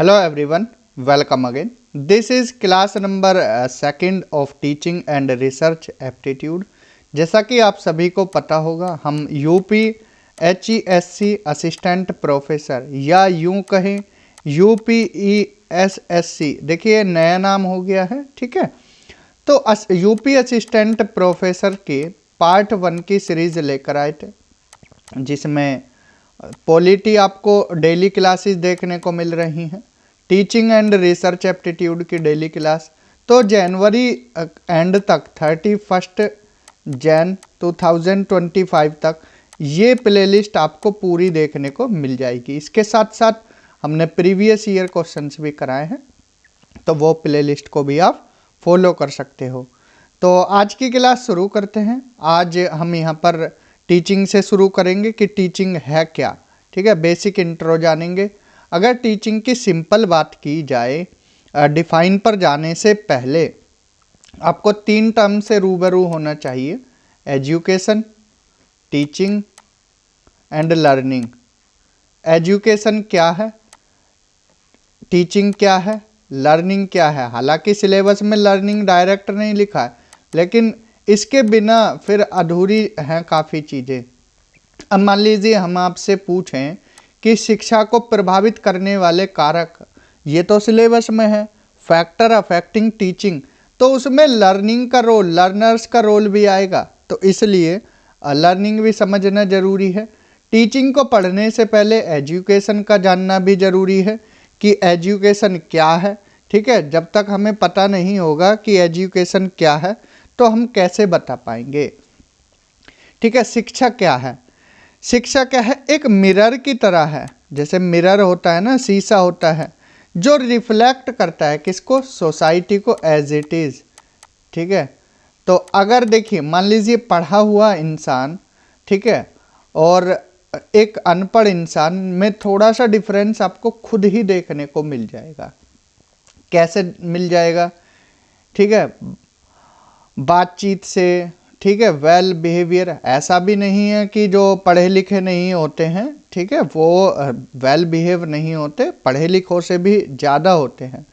Hello everyone, welcome again. This is class number second of teaching and research aptitude. जैसा कि आप सभी को पता होगा, हम यूपी HESC असिस्टेंट प्रोफेसर या यूं कहें UPESSC, देखिए नया नाम हो गया है, ठीक है। तो यूपी असिस्टेंट प्रोफेसर के पार्ट 1 की सीरीज लेकर आए थे, जिसमें पॉलिटी आपको डेली क्लासेस देखने को मिल रही हैं, टीचिंग एंड रिसर्च एप्टीट्यूड की डेली क्लास। तो जनवरी एंड तक 31 जैन 2025 तक ये प्लेलिस्ट आपको पूरी देखने को मिल जाएगी। इसके साथ साथ हमने प्रीवियस ईयर क्वेश्चंस भी कराए हैं, तो वो प्लेलिस्ट को भी आप फॉलो कर सकते हो। तो आज की क्लास शुरू करते हैं। आज हम यहाँ पर टीचिंग से शुरू करेंगे कि टीचिंग है क्या, ठीक है। बेसिक इंट्रो जानेंगे। अगर टीचिंग की सिंपल बात की जाए, डिफाइन पर जाने से पहले आपको 3 टर्म से रूबरू होना चाहिए: education, teaching and learning. Education क्या है, टीचिंग क्या है, लर्निंग क्या है। हालांकि सिलेबस में लर्निंग डायरेक्ट नहीं लिखा है, लेकिन इसके बिना फिर अधूरी हैं काफ़ी चीज़ें। अब मान लीजिए हम आपसे पूछें कि शिक्षा को प्रभावित करने वाले कारक, ये तो सिलेबस में है, फैक्टर अफेक्टिंग टीचिंग, तो उसमें लर्निंग का रोल, लर्नर्स का रोल भी आएगा। तो इसलिए लर्निंग भी समझना जरूरी है। टीचिंग को पढ़ने से पहले एजुकेशन का जानना भी जरूरी है कि एजुकेशन क्या है, ठीक है। जब तक हमें पता नहीं होगा कि एजुकेशन क्या है तो हम कैसे बता पाएंगे, ठीक है। शिक्षा क्या है, शिक्षा क्या है, एक मिरर की तरह है। जैसे मिरर होता है ना, शीशा होता है, जो रिफ्लेक्ट करता है किसको, सोसाइटी को एज इट इज़, ठीक है। तो अगर देखिए मान लीजिए पढ़ा हुआ इंसान, ठीक है, और एक अनपढ़ इंसान में थोड़ा सा डिफरेंस आपको खुद ही देखने को मिल जाएगा। कैसे मिल जाएगा, ठीक है, बातचीत से, ठीक है। वेल बिहेवियर, ऐसा भी नहीं है कि जो पढ़े लिखे नहीं होते हैं, ठीक है, वो वेल बिहेव नहीं होते, पढ़े लिखों से भी ज़्यादा होते हैं,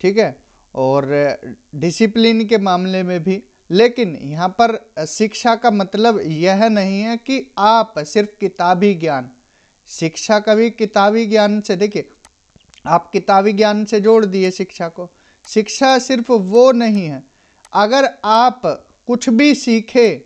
ठीक है। और डिसिप्लिन के मामले में भी। लेकिन यहाँ पर शिक्षा का मतलब यह नहीं है कि आप सिर्फ किताबी ज्ञान, शिक्षा कभी किताबी ज्ञान से, देखिए आप किताबी ज्ञान से जोड़ दिए शिक्षा को। शिक्षा सिर्फ वो नहीं है, अगर आप कुछ भी सीखे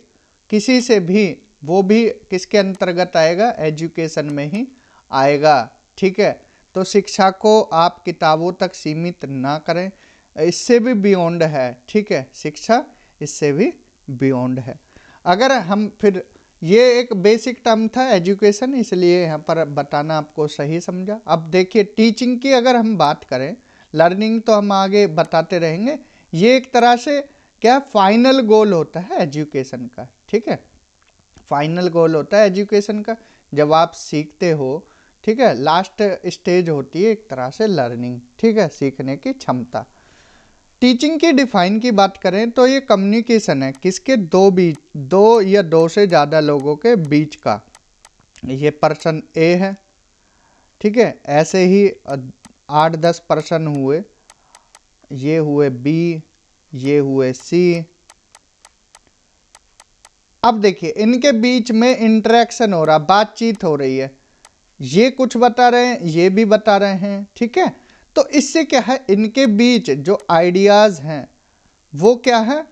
किसी से भी, वो भी किसके अंतर्गत आएगा, एजुकेशन में ही आएगा, ठीक है। तो शिक्षा को आप किताबों तक सीमित ना करें, इससे भी बियॉन्ड है, ठीक है। शिक्षा इससे भी बियॉन्ड है। अगर हम फिर, ये एक बेसिक टर्म था एजुकेशन, इसलिए यहाँ पर बताना आपको सही समझा। अब देखिए टीचिंग की अगर हम बात करें, लर्निंग तो हम आगे बताते रहेंगे। ये एक तरह से क्या फाइनल गोल होता है एजुकेशन का, ठीक है। फाइनल गोल होता है एजुकेशन का, जब आप सीखते हो, ठीक है। लास्ट स्टेज होती है एक तरह से लर्निंग, ठीक है, सीखने की क्षमता। टीचिंग की डिफाइन की बात करें तो ये कम्युनिकेशन है, किसके, दो या दो से ज़्यादा लोगों के बीच का। ये पर्सन ए है, ठीक है, ऐसे ही 8-10 पर्सन हुए, ये हुए बी, ये हुए सी। अब देखिए इनके बीच में इंटरेक्शन हो रहा, बातचीत हो रही है, ये कुछ बता रहे हैं, ये भी बता रहे हैं, ठीक है। तो इससे क्या है, इनके बीच जो आइडियाज हैं वो क्या है,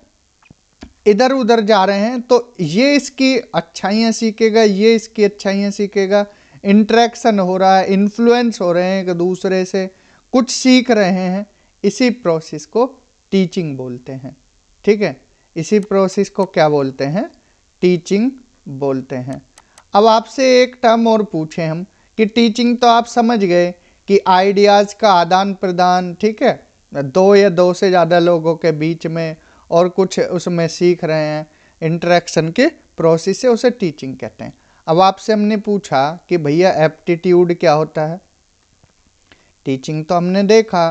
इधर उधर जा रहे हैं। तो ये इसकी अच्छाइयाँ सीखेगा, ये इसकी अच्छाइयाँ सीखेगा, इंटरेक्शन हो रहा है, इन्फ्लुएंस हो रहे हैं एक दूसरे से, कुछ सीख रहे हैं। इसी प्रोसेस को टीचिंग बोलते हैं, ठीक है। इसी प्रोसेस को क्या बोलते हैं, टीचिंग बोलते हैं। अब आपसे एक टर्म और पूछें हम कि टीचिंग तो आप समझ गए कि आइडियाज़ का आदान प्रदान, ठीक है, 2 या 2 से ज़्यादा लोगों के बीच में, और कुछ उसमें सीख रहे हैं, इंटरेक्शन के प्रोसेस से, उसे टीचिंग कहते हैं। अब आपसे हमने पूछा कि भैया एप्टीट्यूड क्या होता है। टीचिंग तो हमने देखा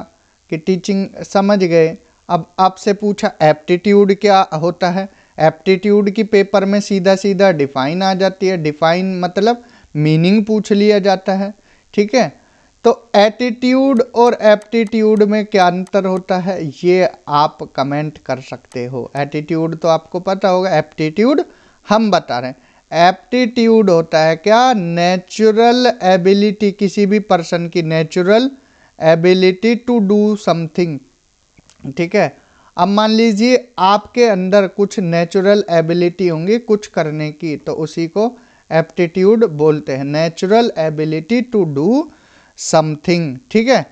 कि टीचिंग समझ गए। अब आपसे पूछा एप्टीट्यूड क्या होता है। एप्टीट्यूड की पेपर में सीधा सीधा डिफाइन आ जाती है। डिफाइन मतलब मीनिंग पूछ लिया जाता है, ठीक है। तो एटीट्यूड और एप्टीट्यूड में क्या अंतर होता है, ये आप कमेंट कर सकते हो। एटीट्यूड तो आपको पता होगा, एप्टीट्यूड हम बता रहे हैं। एप्टीट्यूड होता है क्या, नेचुरल एबिलिटी, किसी भी पर्सन की natural ability to do something, ठीक है। अब मान लीजिए आपके अंदर कुछ नेचुरल एबिलिटी होंगी कुछ करने की, तो उसी को एप्टीट्यूड बोलते हैं, natural ability to do something, ठीक है।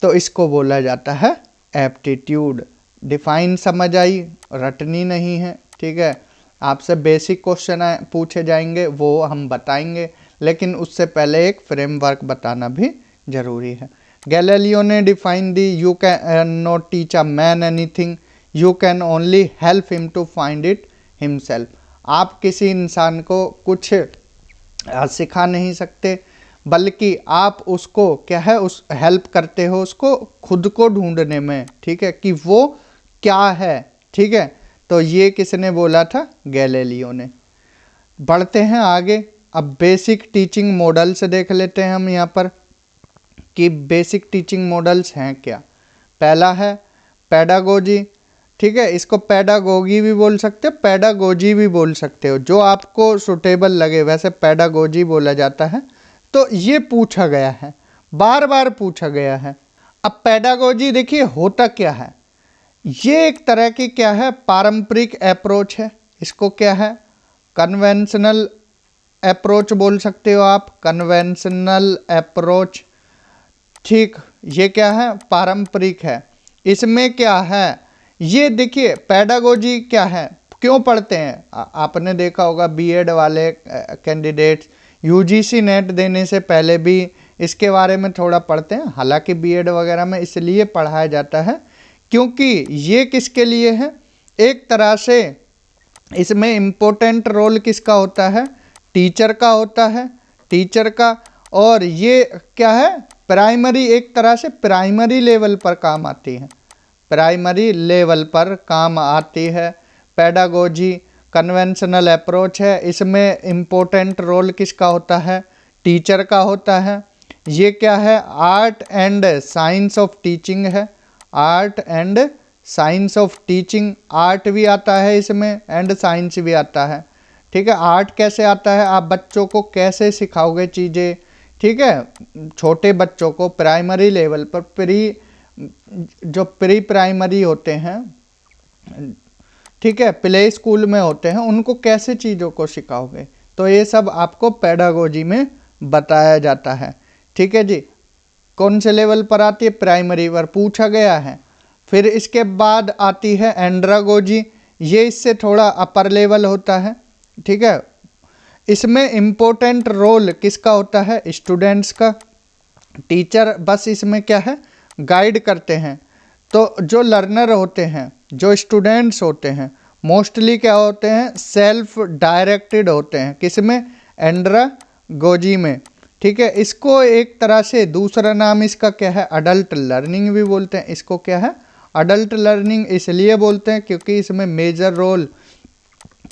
तो इसको बोला जाता है एप्टीट्यूड। डिफाइन समझ आई, रटनी नहीं है, ठीक है। आपसे बेसिक क्वेश्चन पूछे जाएंगे वो हम बताएंगे, लेकिन उससे पहले एक फ्रेमवर्क बताना भी जरूरी है। गैलीलियो ने डिफाइन दी, you can not teach a man anything, you can only help him to find it himself. आप किसी इंसान को कुछ सिखा नहीं सकते, बल्कि आप उसको क्या है, उस हेल्प करते हो उसको खुद को ढूंढने में, ठीक है, कि वो क्या है, ठीक है। तो ये किसने बोला था, गैलीलियो ने। बढ़ते हैं आगे, अब बेसिक टीचिंग मॉडल्स देख लेते हैं हम यहाँ पर कि बेसिक टीचिंग मॉडल्स हैं क्या। पहला है पेडागोजी, ठीक है, इसको पेडागोगी भी बोल सकते हो, पेडागोजी भी बोल सकते हो, जो आपको सुटेबल लगे, वैसे पेडागोजी बोला जाता है। तो ये पूछा गया है, बार बार पूछा गया है। अब पेडागोजी देखिए होता क्या है, ये एक तरह की क्या है, पारंपरिक अप्रोच है। इसको क्या है, कन्वेंशनल अप्रोच बोल सकते हो आप, कन्वेंशनल अप्रोच, ठीक। ये क्या है, पारंपरिक है। इसमें क्या है, ये देखिए पेडागोजी क्या है, क्यों पढ़ते हैं, आपने देखा होगा बीएड वाले कैंडिडेट्स यूजीसी नेट देने से पहले भी इसके बारे में थोड़ा पढ़ते हैं। हालांकि बीएड वगैरह में इसलिए पढ़ाया जाता है क्योंकि ये किसके लिए है, एक तरह से इसमें इम्पोर्टेंट रोल किसका होता है, टीचर का होता है, टीचर का। और ये क्या है, प्राइमरी, एक तरह से प्राइमरी लेवल पर काम आती है, प्राइमरी लेवल पर काम आती है। पेडागोजी कन्वेंशनल अप्रोच है, इसमें इम्पोर्टेंट रोल किसका होता है, टीचर का होता है। ये क्या है, art and science of teaching है, art and science of teaching, art भी आता है इसमें एंड साइंस भी आता है, ठीक है। आर्ट कैसे आता है, आप बच्चों को कैसे सिखाओगे चीज़ें, ठीक है, छोटे बच्चों को प्राइमरी लेवल पर, जो प्री प्राइमरी होते हैं, ठीक है, प्ले स्कूल में होते हैं, उनको कैसे चीज़ों को सिखाओगे, तो ये सब आपको पेडागोजी में बताया जाता है, ठीक है जी। कौन से लेवल पर आती है, प्राइमरी पर पूछा गया है। फिर इसके बाद आती है एंड्रागोजी, ये इससे थोड़ा अपर लेवल होता है, ठीक है। इसमें इम्पोर्टेंट रोल किसका होता है, स्टूडेंट्स का, टीचर बस इसमें क्या है, गाइड करते हैं। तो जो लर्नर होते हैं, जो स्टूडेंट्स होते हैं, मोस्टली क्या होते हैं, सेल्फ डायरेक्टेड होते हैं, किसमें, एंड्रागोजी में, ठीक है। इसको एक तरह से दूसरा नाम इसका क्या है, अडल्ट लर्निंग भी बोलते हैं। इसको क्या है, अडल्ट लर्निंग इसलिए बोलते हैं क्योंकि इसमें मेजर रोल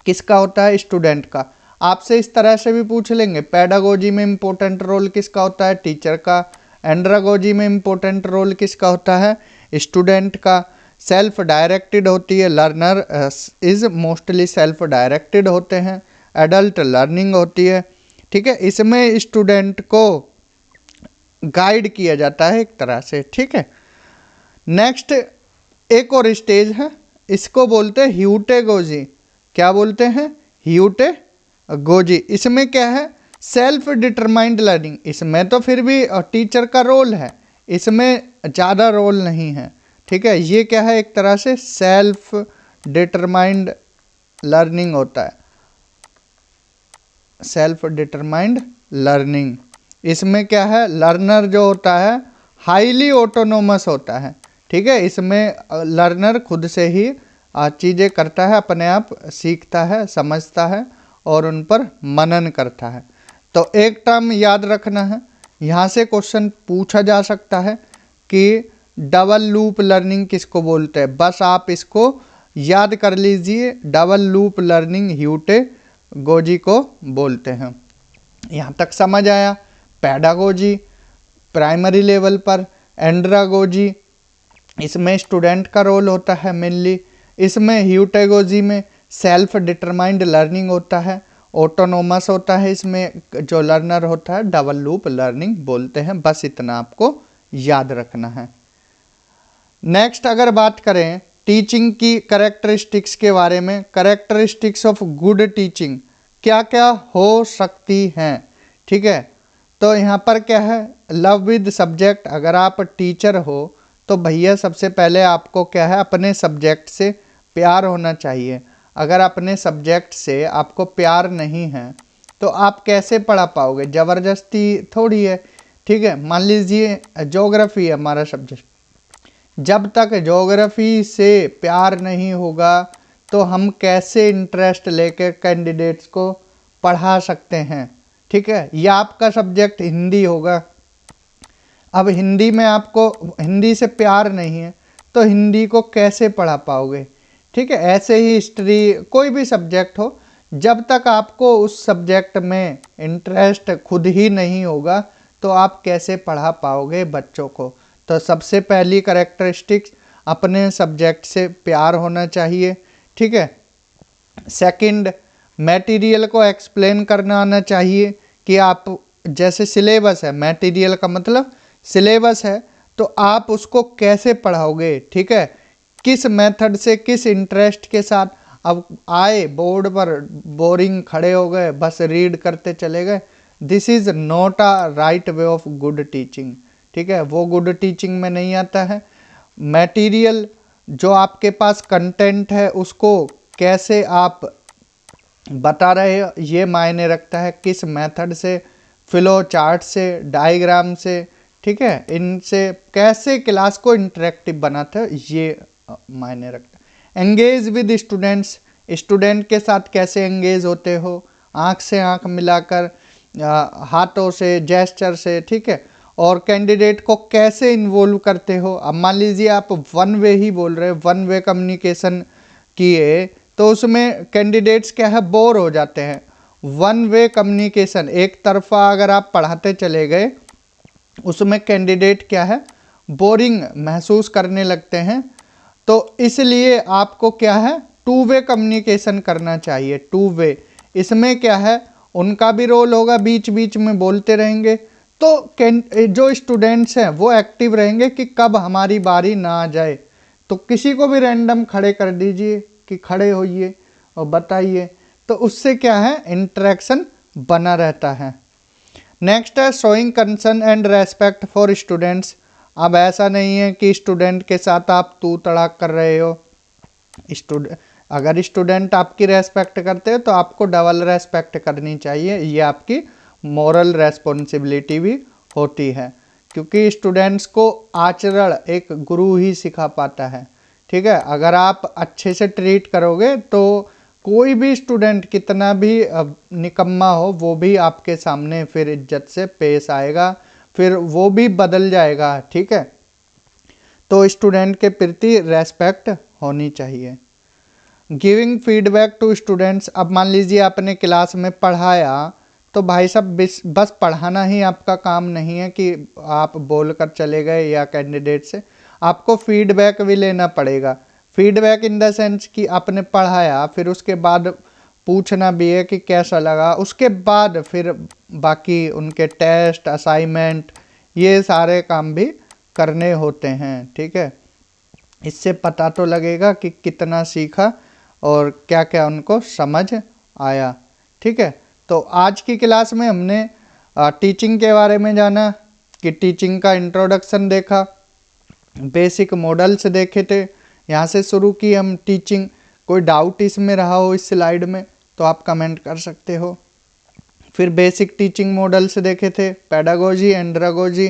किसका होता है, स्टूडेंट का। आपसे इस तरह से भी पूछ लेंगे, पेडागोजी में इम्पोर्टेंट रोल किसका होता है, टीचर का। एंड्रागोजी में इम्पोर्टेंट रोल किसका होता है, स्टूडेंट का। सेल्फ डायरेक्टेड होती है, learner is mostly self directed होते हैं। एडल्ट लर्निंग होती है, ठीक है, इसमें स्टूडेंट को गाइड किया जाता है एक तरह से, ठीक है। नेक्स्ट एक और स्टेज है, इसको बोलते हैं ह्यूटेगोजी। क्या बोलते हैं, ह्यूटेगोजी। इसमें क्या है, सेल्फ डिटरमाइंड लर्निंग। इसमें तो फिर भी टीचर का रोल है, इसमें ज़्यादा रोल नहीं है, ठीक है। ये क्या है, एक तरह से सेल्फ डिटरमाइंड लर्निंग होता है, सेल्फ डिटरमाइंड लर्निंग। इसमें क्या है, लर्नर जो होता है हाईली ऑटोनोमस होता है, ठीक है। इसमें लर्नर खुद से ही चीज़ें करता है, अपने आप सीखता है, समझता है और उन पर मनन करता है। तो एक टर्म याद रखना है, यहाँ से क्वेश्चन पूछा जा सकता है कि डबल लूप लर्निंग किसको बोलते हैं, बस आप इसको याद कर लीजिए, डबल लूप लर्निंग ह्यूटेगोजी को बोलते हैं। यहाँ तक समझ आया, पेडागोजी प्राइमरी लेवल पर। एंड्रागोजी, इसमें स्टूडेंट का रोल होता है मेनली। इसमें ह्यूटेगोजी में सेल्फ डिटरमाइंड लर्निंग होता है। ऑटोनोमस होता है, इसमें जो लर्नर होता है डबल लूप लर्निंग बोलते हैं। बस इतना आपको याद रखना है। नेक्स्ट अगर बात करें टीचिंग की करेक्टरिस्टिक्स के बारे में, करेक्टरिस्टिक्स ऑफ गुड टीचिंग क्या क्या हो सकती हैं, ठीक है। तो यहाँ पर क्या है, लव विद सब्जेक्ट। अगर आप टीचर हो तो भैया सबसे पहले आपको क्या है, अपने सब्जेक्ट से प्यार होना चाहिए। अगर अपने सब्जेक्ट से आपको प्यार नहीं है तो आप कैसे पढ़ा पाओगे, ज़बरदस्ती थोड़ी है, ठीक है। मान लीजिए ज्योग्राफी है हमारा सब्जेक्ट, जब तक ज्योग्राफी से प्यार नहीं होगा तो हम कैसे इंटरेस्ट लेकर कैंडिडेट्स को पढ़ा सकते हैं, ठीक है। या आपका सब्जेक्ट हिंदी होगा, अब हिंदी में आपको हिंदी से प्यार नहीं है तो हिंदी को कैसे पढ़ा पाओगे, ठीक है। ऐसे ही हिस्ट्री, कोई भी सब्जेक्ट हो, जब तक आपको उस सब्जेक्ट में इंटरेस्ट खुद ही नहीं होगा तो आप कैसे पढ़ा पाओगे बच्चों को। तो सबसे पहली करेक्टरिस्टिक्स अपने सब्जेक्ट से प्यार होना चाहिए, ठीक है। सेकंड, मटेरियल को एक्सप्लेन करना आना चाहिए कि आप, जैसे सिलेबस है, मटेरियल का मतलब सिलेबस है, तो आप उसको कैसे पढ़ाओगे, ठीक है। किस मेथड से, किस इंटरेस्ट के साथ। अब आए बोर्ड पर बोरिंग खड़े हो गए, बस रीड करते चले गए, this is not a right way of good teaching, ठीक है। वो गुड टीचिंग में नहीं आता है। मटेरियल जो आपके पास कंटेंट है उसको कैसे आप बता रहे हो ये मायने रखता है, किस मेथड से, फ्लो चार्ट से, डायग्राम से, ठीक है। इनसे कैसे क्लास को इंटरेक्टिव बनाते हो ये मायने रखता है। एंगेज विद स्टूडेंट्स, स्टूडेंट के साथ कैसे एंगेज होते हो, आँख से आँख मिलाकर, हाथों से, जेस्चर से, ठीक है। और कैंडिडेट को कैसे इन्वॉल्व करते हो। अब मान लीजिए आप वन वे ही बोल रहे हो, वन वे कम्युनिकेशन किए तो उसमें कैंडिडेट्स क्या है, बोर हो जाते हैं। वन वे कम्युनिकेशन, एक तरफा अगर आप पढ़ाते चले गए उसमें कैंडिडेट क्या है, बोरिंग महसूस करने लगते हैं। तो इसलिए आपको क्या है, टू वे कम्युनिकेशन करना चाहिए, टू वे। इसमें क्या है, उनका भी रोल होगा, बीच बीच में बोलते रहेंगे तो जो स्टूडेंट्स हैं वो एक्टिव रहेंगे कि कब हमारी बारी ना आ जाए। तो किसी को भी रैंडम खड़े कर दीजिए कि खड़े होइए और बताइए, तो उससे क्या है, इंटरेक्शन बना रहता है। नेक्स्ट है showing concern and respect for students. अब ऐसा नहीं है कि स्टूडेंट के साथ आप तू तड़ाक कर रहे हो। अगर स्टूडेंट आपकी रेस्पेक्ट करते हैं तो आपको डबल रेस्पेक्ट करनी चाहिए, ये आपकी मॉरल रेस्पॉन्सिबिलिटी भी होती है, क्योंकि स्टूडेंट्स को आचरण एक गुरु ही सिखा पाता है, ठीक है। अगर आप अच्छे से ट्रीट करोगे तो कोई भी स्टूडेंट कितना भी निकम्मा हो वो भी आपके सामने फिर इज्जत से पेश आएगा, फिर वो भी बदल जाएगा, ठीक है। तो स्टूडेंट के प्रति रेस्पेक्ट होनी चाहिए। Giving feedback to students. अब मान लीजिए आपने क्लास में पढ़ाया तो भाई साहब बस पढ़ाना ही आपका काम नहीं है कि आप बोल कर चले गए या कैंडिडेट से, आपको फीडबैक भी लेना पड़ेगा। फीडबैक इन द सेंस कि आपने पढ़ाया फिर उसके बाद पूछना भी है कि कैसा लगा, उसके बाद फिर बाकी उनके टेस्ट, असाइनमेंट, ये सारे काम भी करने होते हैं, ठीक है। इससे पता तो लगेगा कि कितना सीखा और क्या क्या उनको समझ आया, ठीक है। तो आज की क्लास में हमने टीचिंग के बारे में जाना कि टीचिंग का इंट्रोडक्शन देखा, बेसिक मॉडल्स देखे थे, यहाँ से शुरू की हम टीचिंग। कोई डाउट इसमें रहा हो इस स्लाइड में तो आप कमेंट कर सकते हो। फिर बेसिक टीचिंग मॉडल्स देखे थे, पेडागोजी, एंड्रागोजी,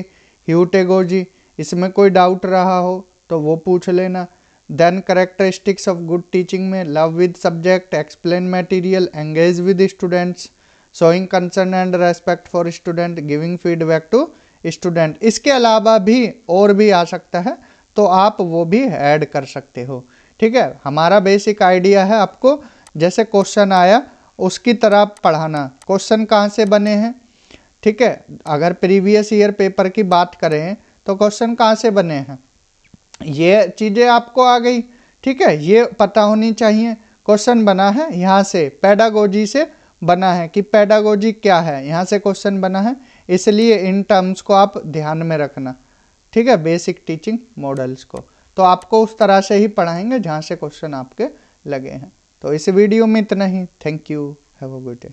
ह्यूटेगोजी, इसमें कोई डाउट रहा हो तो वो पूछ लेना। Then characteristics of good teaching में love with subject, explain material, engage with students, showing concern and respect for student, giving feedback to student. इसके अलावा भी और भी आ सकता है तो आप वो भी ऐड कर सकते हो, ठीक है। हमारा बेसिक आइडिया है आपको जैसे क्वेश्चन आया उसकी तरह पढ़ाना। क्वेश्चन कहाँ से बने हैं ठीक है। अगर प्रीवियस ईयर पेपर की बात करें तो क्वेश्चन कहाँ से बने हैं, ये चीज़ें आपको आ गई, ठीक है। ये पता होनी चाहिए क्वेश्चन बना है यहाँ से, पेडागोजी से बना है कि पेडागोजी क्या है, यहाँ से क्वेश्चन बना है, इसलिए इन टर्म्स को आप ध्यान में रखना, ठीक है, बेसिक टीचिंग मॉडल्स को। तो आपको उस तरह से ही पढ़ाएंगे जहाँ से क्वेश्चन आपके लगे हैं। तो इस वीडियो में इतना ही। Thank you, have a good day.